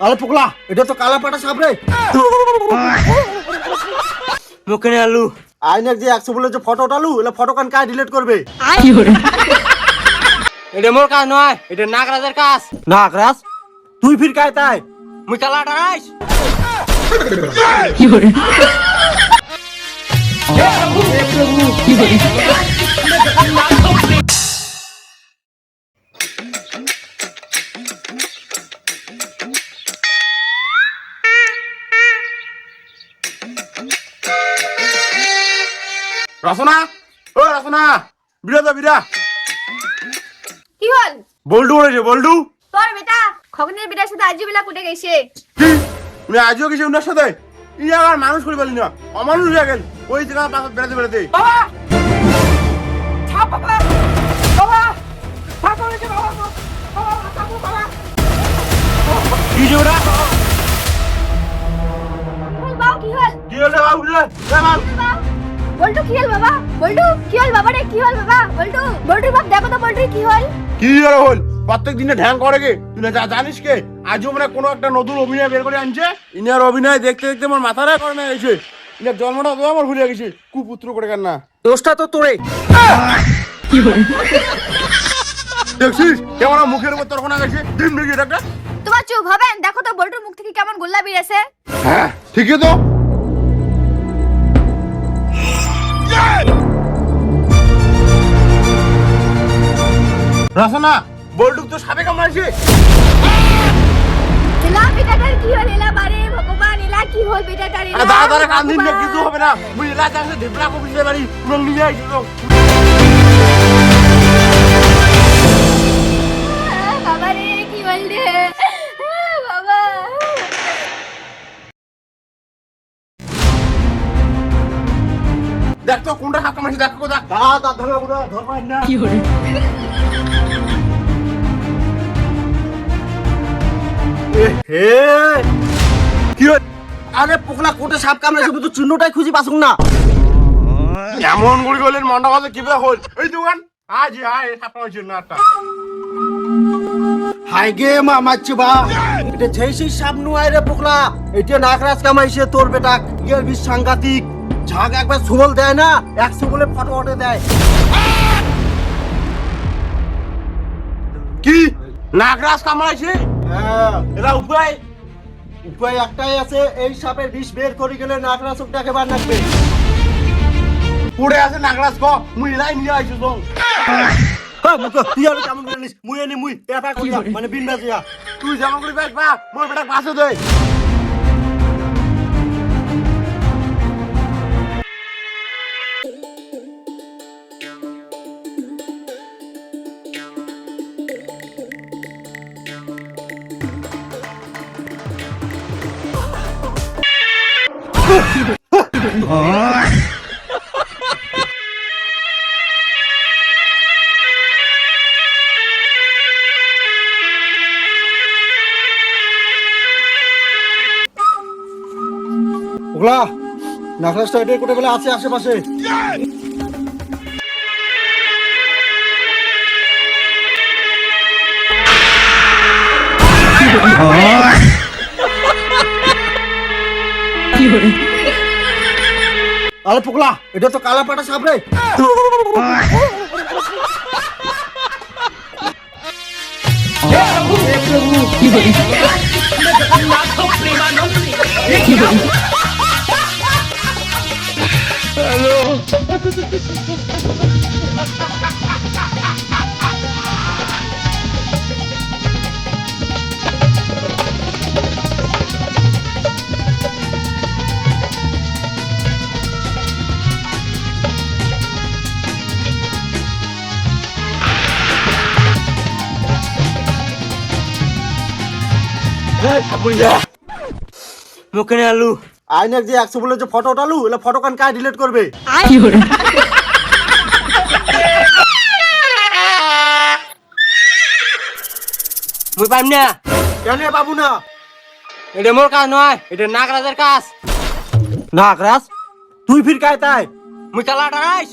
আরে পোকলা, এটা তো কালা পাটা সাপ রে। মুখে নিয়ে আলু আইনের যে 100 বলে যে ফটো উঠালু, এলা ফটো কান কায় ডিলিট করবে? এটা মোর কাজ নয়, এটা নাগরাজের কাজ। নাগরাজ, তুই ফির কায় তাই? মুই কালা ডারাইস। রচনা, ও রচনা, বিরা দা বিরা। কি হল? বল্টু বলেছে, বল্টু। তোর বেটা খগনের বেটার সাথে আজু বেলা কুটে গেছে। কি? উনি আজও গেছে উনার সাথে? ইনি আবার মানুষ করে পারলি না, অমানুষ হয়ে গেল। ওই জায়গা পাশে বেড়াতে বেড়াতে। বাবা ছাপ বাবা, বাবা ছাপ হয়েছে বাবা, বাবা ছাপ বাবা। কি যে ওরা? বল বাবা কি হল? কি হলো বাবু রে? বাবু। বল্টু কি হল বাবা? বল্টু কি হল বাবা রে? কি হল বাবা? বল্টু, বল্টুর বাপ দেখো তো বল্টুর কি হল? কি আর হল? প্রত্যেক দিনে ঢ্যাং করে গে। তুই না জানিস কে? আজও মানে কোনো একটা নতুন অভিনয় বের করে আনছে। ইনার অভিনয় দেখতে দেখতে আমার মাথাটা করে না এসে। ইনার জন্মটা তো আমার ভুলে গেছি। কুপুত্র করে কেন না? দোষটা তো তোরে। দেখছিস কেমন আমার মুখের উপর তর্ক না গেছে? দিন দেখি এটা। তোমার চুপ হবেন? দেখো তো বল্টুর মুখ থেকে কেমন গোল্লা বেরিয়েছে। হ্যাঁ ঠিকই তো। রচনা, বল্টুক তো সাপে কামড়াইছে। এলা বেটাটার কি হল? এলা বারে ভগবান, এলা কি হল বেটাটার? এলা দাদা দাদা কান্দিন না, কিছু হবে না। মুই এলা যাচ্ছে দেবলা কো বিজে বাড়ি রং নিয়ে আইছি তো। বাবা রে কি হল রে বাবা? দেখ তো কোনটা সাপ কামড়াইছে, দেখ কোথা। দাদা ধরে পুরো ধরবাই না। হে কি হল? আরে পোকলা, কোটে সাপ কামড়াইছে, তুই তো চিহ্নটাই খুঁজি পাসুক না। এমন গুলি গলেন মন্ডা কথা কিভাবে হল? এই দোকান আজ আয় সাপ কামড়াইছে না একটা। হাই গে মা মাচ্ছি বা, এটা যেই সাপ নুয়াই রে পোকলা। এটা নাগরাজ কামাইছে তোর বেটা। এর বিষ সাংঘাতিক। ঝাগ একবার সুবল দেয় না, 100 বলে ফটো ওঠে দেয়। কি নাগরাজ কামড়াইছে? হ্যাঁ, এরা উপায় উপায় একটাই আছে, এই সাপের বিষ বের করে গেলে নাগরাজ ওটাকে বার রাখবে। পড়ে আছে নাগরাজ ক মুই এলাই নিয়ে আইছো তো। হ্যাঁ মুখ তুই আর কেমন করে নিস? মুই এনে মুই পেপা করিয়া মানে বিন বাজিয়া। তুই যেমন করে বেশ পা মোর বেটা পাশে দে। ওগলা নাগরাজটা এটাই কোটে বলে আছে আশেপাশে। আরে পোকলা, এটা তো কালা পাটা সাপ রে। মুখে নিয়ে আলু আইনের যে 100 বলে যে ফটো উঠালু, এলা ফটো কান কায় ডিলিট করবে? মুই পাইম না। কেন বাবু না? এটা মোর কাজ নয়, এটা নাগরাজের কাজ। নাগরাজ, তুই ফির কায় তাই? মুই কালা ডারাইস।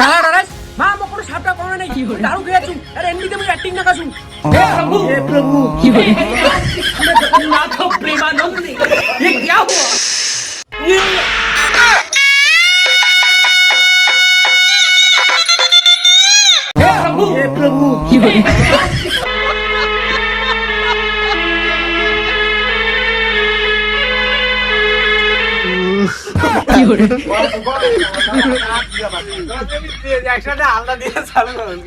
কালা ডারাইস? মা মকর সাপটা কোন নাই দারু খেয়েছি। আরে এমনিতে एक्टिंग ना करूं हे प्रभु हे प्रभु जगन्नाथ प्रेमानंद ये क्या हुआ ये हे प्रभु একসাথে আলাদা দিয়ে চালু করুন